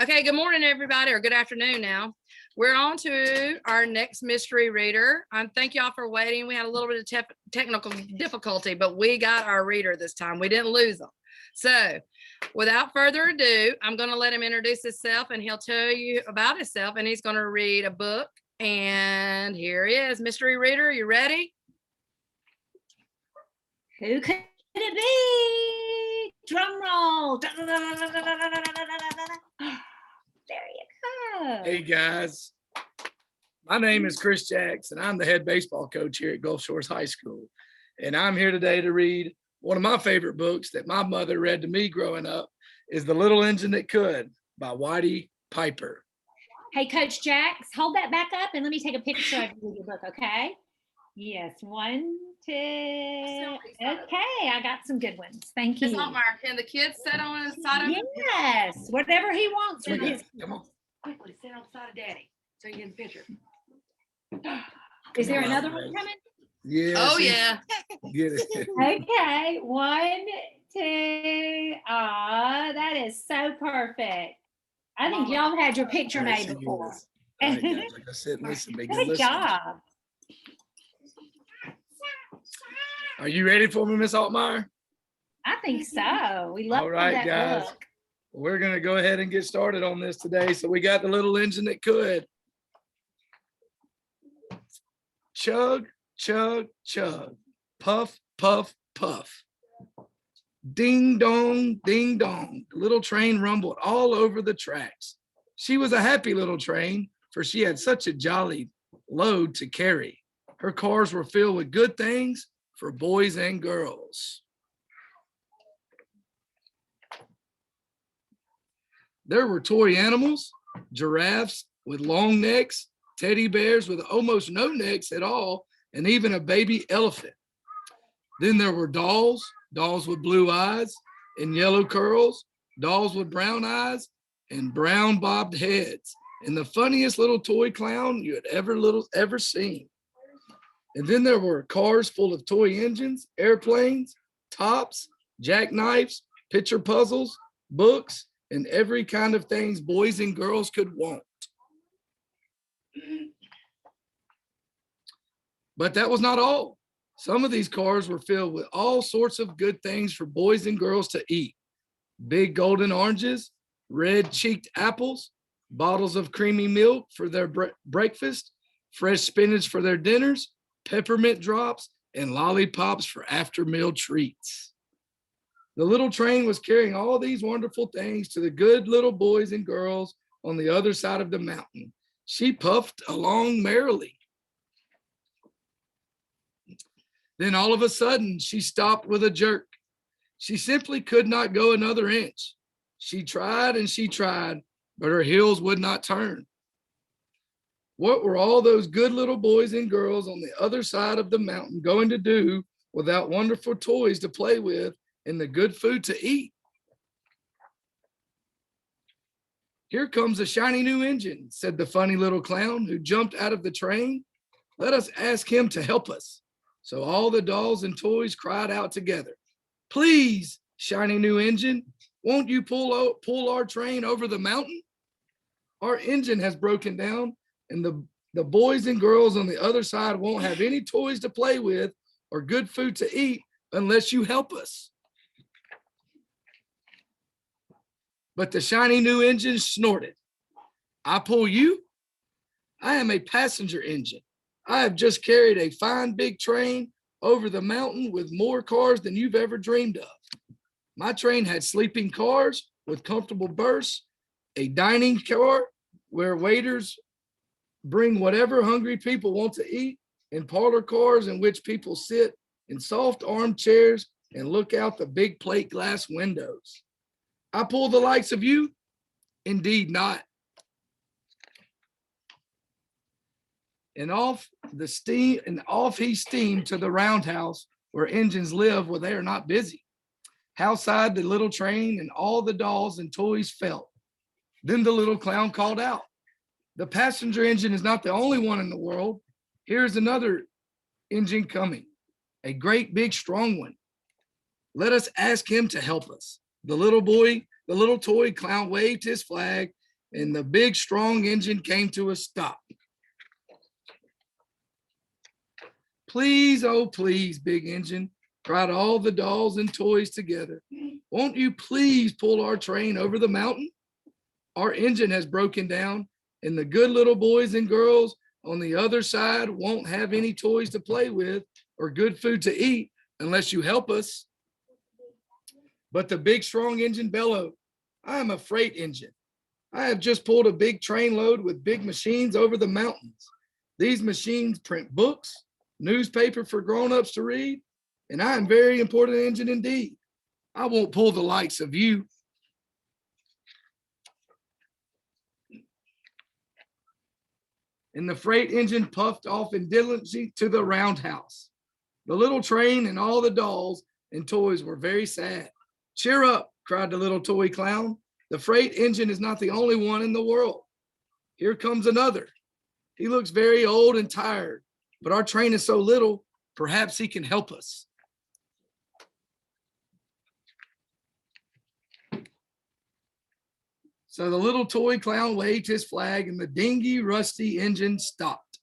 Okay, good morning, everybody, or good afternoon now. We're on to our next mystery reader. Thank y'all for waiting. We had a little bit of technical difficulty, but we got our reader this time. We didn't lose them. So without further ado, I'm going to let him introduce himself and he'll tell you about himself, and he's going to read a book. And here he is, mystery reader. You ready? Who could it be? Drum roll. There you go. Hey guys, my name is Chris Jackson. I'm the head baseball coach here at Gulf Shores High School. And I'm here today to read one of my favorite books that my mother read to me growing up is The Little Engine That Could by Whitey Piper. Hey, Coach Jax, hold that back up and let me take a picture of your book, okay? Yes, 1, 2. Okay, I got some good ones. Thank you. Miss Altmaier, can the kids sit on the side of Yes, whatever he wants. Come on. Quickly, sit on the side of Daddy so you get the picture. Is there another one coming? Yeah. Oh, yeah. Get it. Okay, 1, 2. Aw, that is so perfect. I think y'all have had your picture made before. All right, guys, like I said, listen, be good Good listeners. job. Are you ready for me, Miss Altmaier? I think so. We love All right, that guys. book. We're going to go ahead and get started on this today. So we got The Little Engine That Could. Chug, chug, chug. Puff, puff, puff. Ding dong, ding dong. The little train rumbled all over the tracks. She was a happy little train, for she had such a jolly load to carry. Her cars were filled with good things for boys and girls. There were toy animals, giraffes with long necks, teddy bears with almost no necks at all, and even a baby elephant. Then there were dolls, dolls with blue eyes and yellow curls, dolls with brown eyes and brown bobbed heads, and the funniest little toy clown you had ever seen. And then there were cars full of toy engines, airplanes, tops, jackknives, picture puzzles, books, and every kind of things boys and girls could want. But that was not all. Some of these cars were filled with all sorts of good things for boys and girls to eat. Big golden oranges, red-cheeked apples, bottles of creamy milk for their breakfast, fresh spinach for their dinners, peppermint drops, and lollipops for after-meal treats. The little train was carrying all these wonderful things to the good little boys and girls on the other side of the mountain. She puffed along merrily. Then all of a sudden, she stopped with a jerk. She simply could not go another inch. She tried and she tried, but her heels would not turn. What were all those good little boys and girls on the other side of the mountain going to do without wonderful toys to play with and the good food to eat? Here comes a shiny new engine, said the funny little clown who jumped out of the train. Let us ask him to help us. So all the dolls and toys cried out together, please, shiny new engine, won't you pull our train over the mountain? Our engine has broken down and the boys and girls on the other side won't have any toys to play with or good food to eat unless you help us. But the shiny new engine snorted. I pull you? I am a passenger engine. I have just carried a fine big train over the mountain with more cars than you've ever dreamed of. My train had sleeping cars with comfortable berths, a dining car where waiters bring whatever hungry people want to eat, and parlor cars in which people sit in soft armchairs and look out the big plate glass windows. I pull the likes of you? Indeed not. And off he steamed to the roundhouse where engines live where they are not busy. Outside the little train and all the dolls and toys felt. Then the little clown called out, the passenger engine is not the only one in the world. Here's another engine coming, a great big strong one. Let us ask him to help us. The little toy clown waved his flag and the big, strong engine came to a stop. Please, oh, please, big engine, cried all the dolls and toys together. Won't you please pull our train over the mountain? Our engine has broken down, and the good little boys and girls on the other side won't have any toys to play with or good food to eat unless you help us. But the big, strong engine bellowed, I am a freight engine. I have just pulled a big train load with big machines over the mountains. These machines print books, newspaper for grown-ups to read, and I am very important engine indeed. I won't pull the likes of you. And the freight engine puffed off in diligently to the roundhouse. The little train and all the dolls and toys were very sad. Cheer up, cried the little toy clown. The freight engine is not the only one in the world. Here comes another. He looks very old and tired, but our train is so little, perhaps he can help us. So the little toy clown waved his flag and the dingy, rusty engine stopped.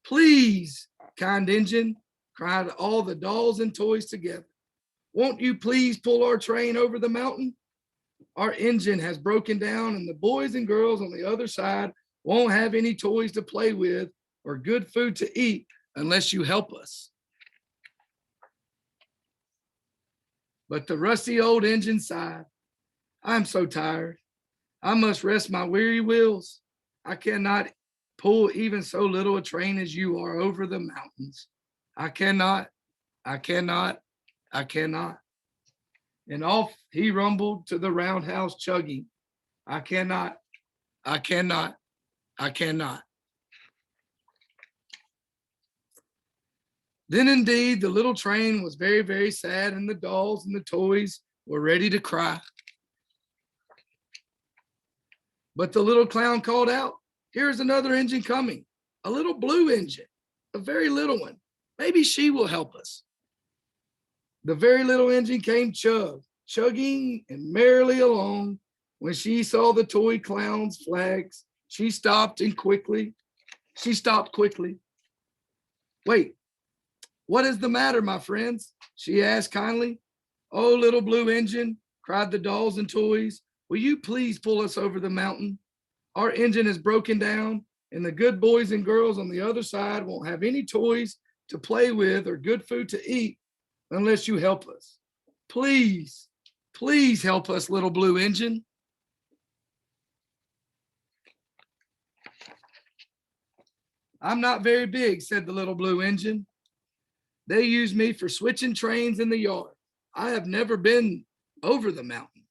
Please, kind engine, cried all the dolls and toys together. Won't you please pull our train over the mountain? Our engine has broken down and the boys and girls on the other side won't have any toys to play with or good food to eat unless you help us. But the rusty old engine sighed. I'm so tired. I must rest my weary wheels. I cannot pull even so little a train as you are over the mountains. I cannot. And off he rumbled to the roundhouse chugging. I cannot. Then indeed the little train was very, very sad, and the dolls and the toys were ready to cry. But the little clown called out, here's another engine coming, a little blue engine, a very little one. Maybe she will help us. The very little engine came chugging and merrily along. When she saw the toy clown's flags, she stopped quickly. Wait, what is the matter, my friends? She asked kindly. Oh, little blue engine, cried the dolls and toys. Will you please pull us over the mountain? Our engine is broken down, and the good boys and girls on the other side won't have any toys to play with or good food to eat unless you help us. Please, please help us, little blue engine. I'm not very big, said the little blue engine. They use me for switching trains in the yard. I have never been over the mountain.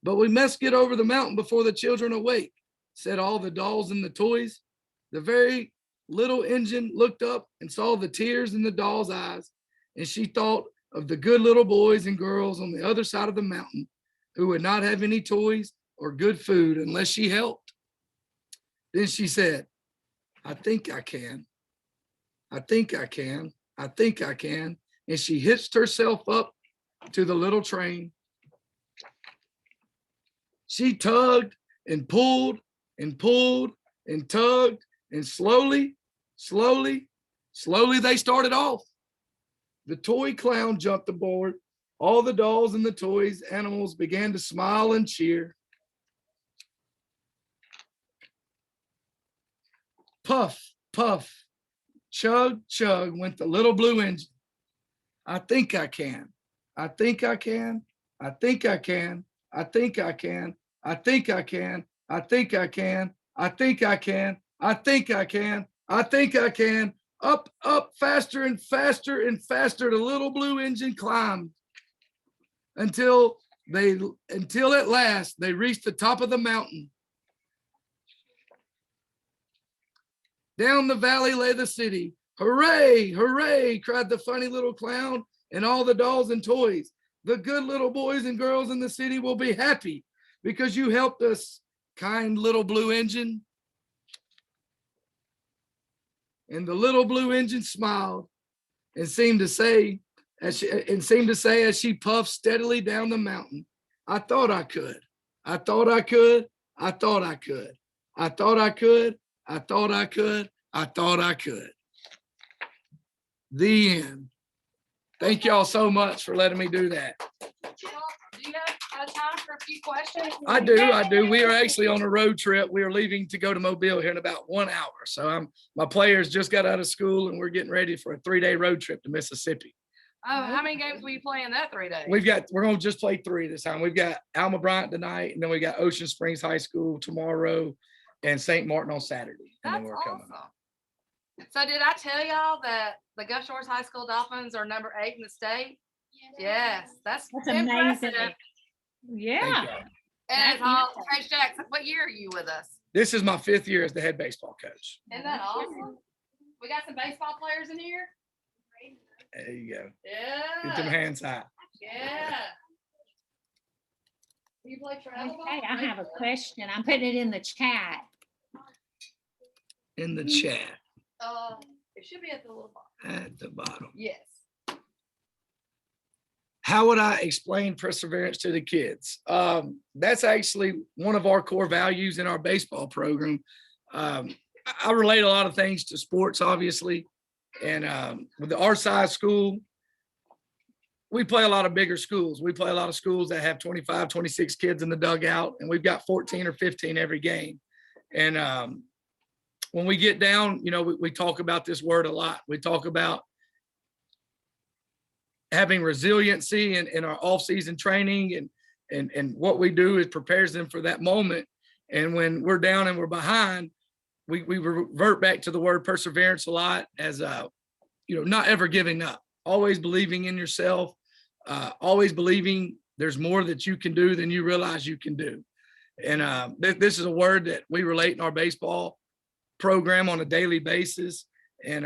But we must get over the mountain before the children awake, said all the dolls and the toys. The very little engine looked up and saw the tears in the doll's eyes, and she thought of the good little boys and girls on the other side of the mountain who would not have any toys or good food unless she helped. Then she said, I think I can. And she hitched herself up to the little train. She tugged and pulled and pulled and tugged, and slowly they started off. The toy clown jumped aboard. All the dolls and the toys, animals began to smile and cheer. Puff, puff, chug, chug went the little blue engine. I think I can. I think I can. I think I can. I think I can. I think I can. I think I can. I think I can. I think I can. I think I can. Up, up, faster and faster and faster, the little blue engine climbed until at last they reached the top of the mountain. Down the valley lay the city. Hooray, hooray, cried the funny little clown and all the dolls and toys. The good little boys and girls in the city will be happy because you helped us, kind little blue engine. And the little blue engine smiled and seemed to say as she puffed steadily down the mountain, I thought I could. I thought I could. I thought I could. I thought I could. I thought I could. I thought I could. The end. Thank y'all so much for letting me do that. Do you have time for a few questions? I do. We are actually on a road trip. We are leaving to go to Mobile here in about 1 hour. So my players just got out of school and we're getting ready for a 3-day road trip to Mississippi. Oh, how many games will you play in that 3 days? We're going to just play 3 this time. We've got Alma Bryant tonight, and then we got Ocean Springs High School tomorrow and St. Martin on Saturday. And then That's we're coming. awesome. So did I tell y'all that the Gulf Shores High School Dolphins are number 8 in the state? Yes, that's amazing. impressive. Yeah. Thank y'all. And it's all, Coach Jackson, what year are you with us? This is my 5th year as the head baseball coach. Isn't that awesome? We got some baseball players in here? There you go. Yeah. Get them hands high. Yeah. You play travel ball? Okay, I have a question. I'm putting it in the chat. In the chat It should be at the little box. at the bottom. Yes. How would I explain perseverance to the kids? That's actually one of our core values in our baseball program. I relate a lot of things to sports, obviously. And with our size school, we play a lot of bigger schools. We play a lot of schools that have 25, 26 kids in the dugout, and we've got 14 or 15 every game. And when we get down, we talk about this word a lot. We talk about having resiliency in our off-season training, and what we do is prepares them for that moment. And when we're down and we're behind, we revert back to the word perseverance a lot as not ever giving up, always believing in yourself, always believing there's more that you can do than you realize you can do. And this is a word that we relate in our baseball program on a daily basis. And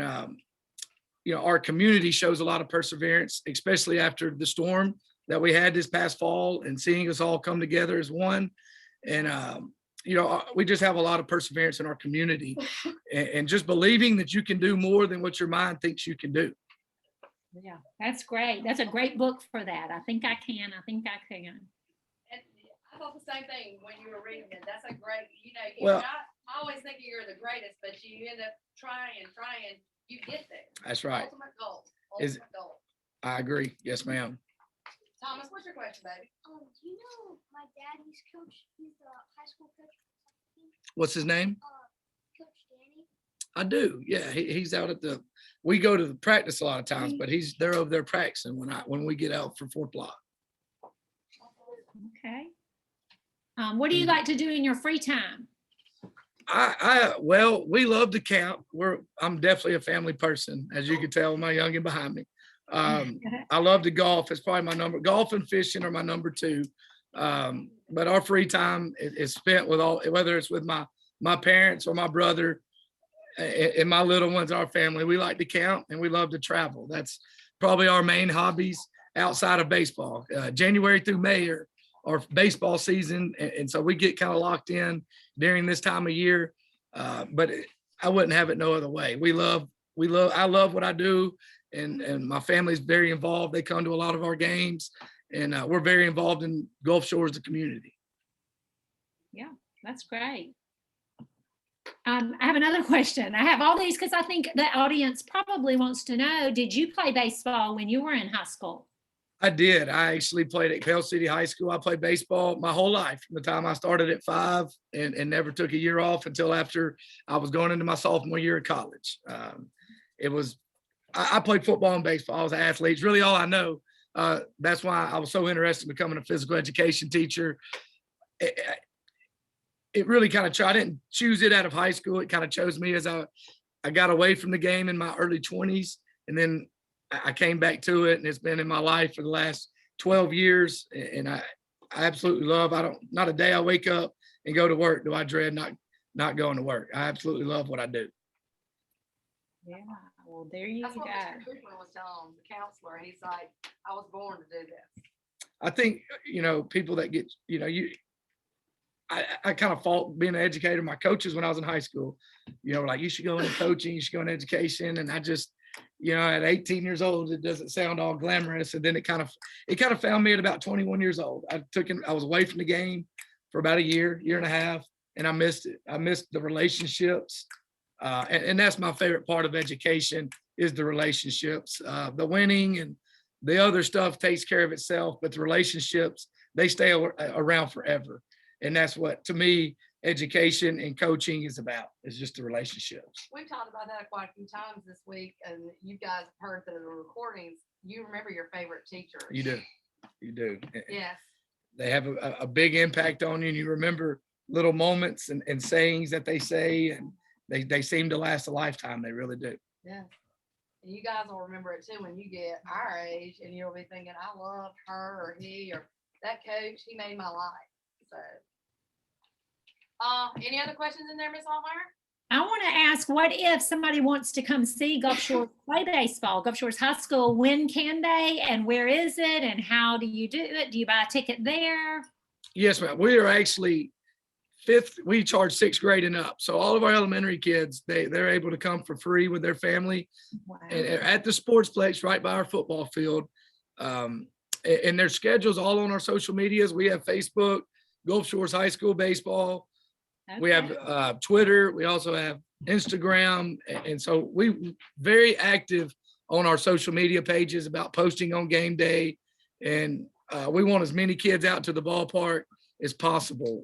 our community shows a lot of perseverance, especially after the storm that we had this past fall, and seeing us all come together as one. And we just have a lot of perseverance in our community, and just believing that you can do more than what your mind thinks you can do. Yeah, that's great. That's a great book for that. I think I can. And I thought the same thing when you were reading it. That's a great, Well- not always thinking you're the greatest, but you end up trying, you get there. That's right. Ultimate goal. Is- Ultimate goal. I agree. Yes, ma'am. Thomas, what's your question, baby? Do you know my dad? He's the high school coach. What's his name? Coach Danny. I do. Yeah, he's out we go to the practice a lot of times, but they're over there practicing when we get out for 4 o'clock. Okay. What do you like to do in your free time? Well, we love to camp. I'm definitely a family person, as you can tell with my youngin behind me. I love to golf. It's probably golf and fishing are my number 2. But our free time is spent with whether it's with my parents or my brother and my little ones, our family. We like to camp and we love to travel. That's probably our main hobbies outside of baseball. January through May are our baseball season. And so we get kind of locked in during this time of year. But I wouldn't have it no other way. I love what I do. And my family's very involved. They come to a lot of our games, and we're very involved in Gulf Shores, the community. Yeah, that's great. I have another question. I have all these because I think the audience probably wants to know, did you play baseball when you were in high school? I did. I actually played at Pell City High School. I played baseball my whole life, from the time I started at 5 and never took a year off until after I was going into my sophomore year of college. I played football and baseball. I was an athlete. It's really all I know. That's why I was so interested in becoming a physical education teacher. It really kind of I didn't choose it out of high school. It kind of chose me as I got away from the game in my early 20s. And then I came back to it, and it's been in my life for the last 12 years. And I absolutely love, not a day I wake up and go to work do I dread not going to work. I absolutely love what I do. Yeah, well, there you That's go. what Mr. Cookman was telling the counselor. He's like, I was born to do this. I think, people that get, I kind of fought being an educator. My coaches when I was in high school, were like, you should go into coaching, you should go into education. And I just, at 18 years old, it doesn't sound all glamorous. And then it kind of found me at about 21 years old. I was away from the game for about a year and a half, and I missed it. I missed the relationships. And that's my favorite part of education is the relationships. The winning and the other stuff takes care of itself, but the relationships, they stay around forever. And that's what, to me, education and coaching is about, is just the relationships. We've talked about that quite a few times this week, and you guys have heard the recordings. You remember your favorite teachers. You do. You do. Yes. They have a big impact on you, and you remember little moments and sayings that they say, and they seem to last a lifetime. They really do. Yeah. And you guys will remember it too when you get our age, and you'll be thinking, I loved her or he or that coach. He made my life. So, any other questions in there, Miss Altmeyer? I want to ask, what if somebody wants to come see Gulf Shores play baseball, Gulf Shores High School, when can they, and where is it, and how do you do it? Do you buy a ticket there? Yes, ma'am. We are actually we charge 6th grade and up. So all of our elementary kids, they're able to come for free with their family Wow. and at the sportsplex right by our football field. And their schedules all on our social medias. We have Facebook, Gulf Shores High School baseball. We Okay. have Twitter. We also have Instagram. And so we very active on our social media pages about posting on game day. And we want as many kids out to the ballpark as possible.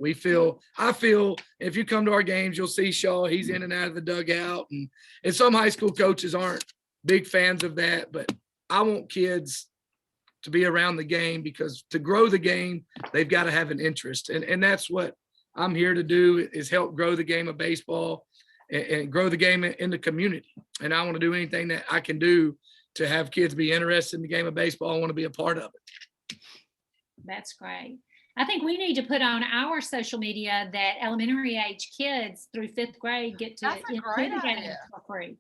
I feel if you come to our games, you'll see Shaw, he's in and out of the dugout. And some high school coaches aren't big fans of that, but I want kids to be around the game, because to grow the game, they've got to have an interest. And that's what I'm here to do, is help grow the game of baseball and grow the game in the community. And I want to do anything that I can do to have kids be interested in the game of baseball. I want to be a part of it. That's great. I think we need to put on our social media that elementary age kids through 5th grade get to That's a into great the game idea. for free.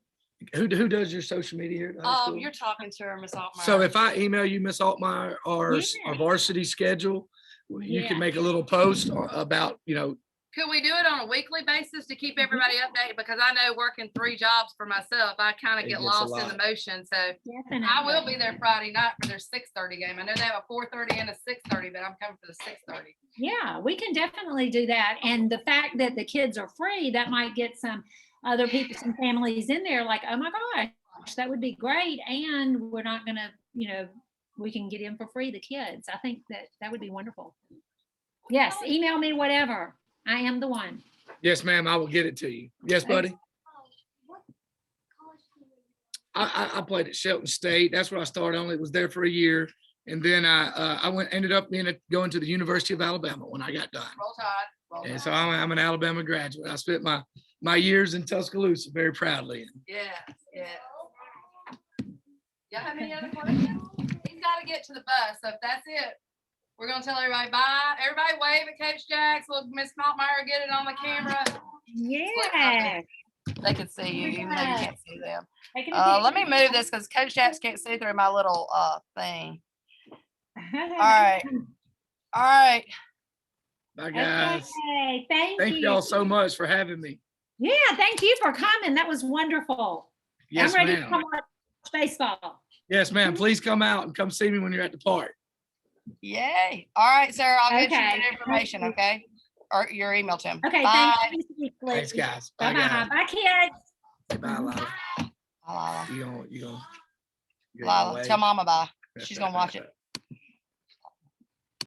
Who does your social media here at the high school? You're talking to her, Miss Altmeyer. So if I email you, Miss Altmeyer, our Yeah. varsity schedule, you Yeah. can make a little post about, could we do it on a weekly basis to keep everybody updated? Because I know working 3 jobs for myself, I kind of It get gets a lost in lot. the motion. So Definitely. I will be there Friday night for their 6:30 game. I know they have a 4:30 and a 6:30, but I'm coming for the 6:30. Yeah, we can definitely do that. And the fact that the kids are free, that might get some other people, some families in there like, oh my gosh, that would be great. And we're not gonna, we can get in for free, the kids. I think that would be wonderful. Yes, email me whatever. I am the one. yes, ma'am, I will get it to you. Yes, buddy. What college team are you on? I played at Shelton State. That's where I started. I only was there for a year. And then I ended up going to the University of Alabama when I got done. Roll Tide. Roll And Tide. so I'm an Alabama graduate. I spent my years in Tuscaloosa very proudly. Yes, yes. Y'all have any other questions? He's got to get to the bus. So if that's it, we're going to tell everybody bye. Everybody wave at Coach Jacks. Look, Miss Altmeyer, get it on the camera. Yeah. They can see you, even though you can't see them. Taking a Let me picture. move this because Coach Jacks can't see through my little thing. All right. All right. Bye, guys. Okay, thank Thank you. y'all so much for having me. Yeah, thank you for coming. That was wonderful. Yes, I'm ready to ma'am. come watch baseball. Yes, ma'am. Please come out and come see me when you're at the park. Yay. All right, Sarah, I'll get you Okay. that information, okay? Or your email to him. Okay, Bye. thank you. Thanks, guys. Bye, Bye-bye. guys. Bye, kids. Say bye, Lila. Bye, Lila. You gonna Lila, wave? tell mama bye. She's gonna watch it.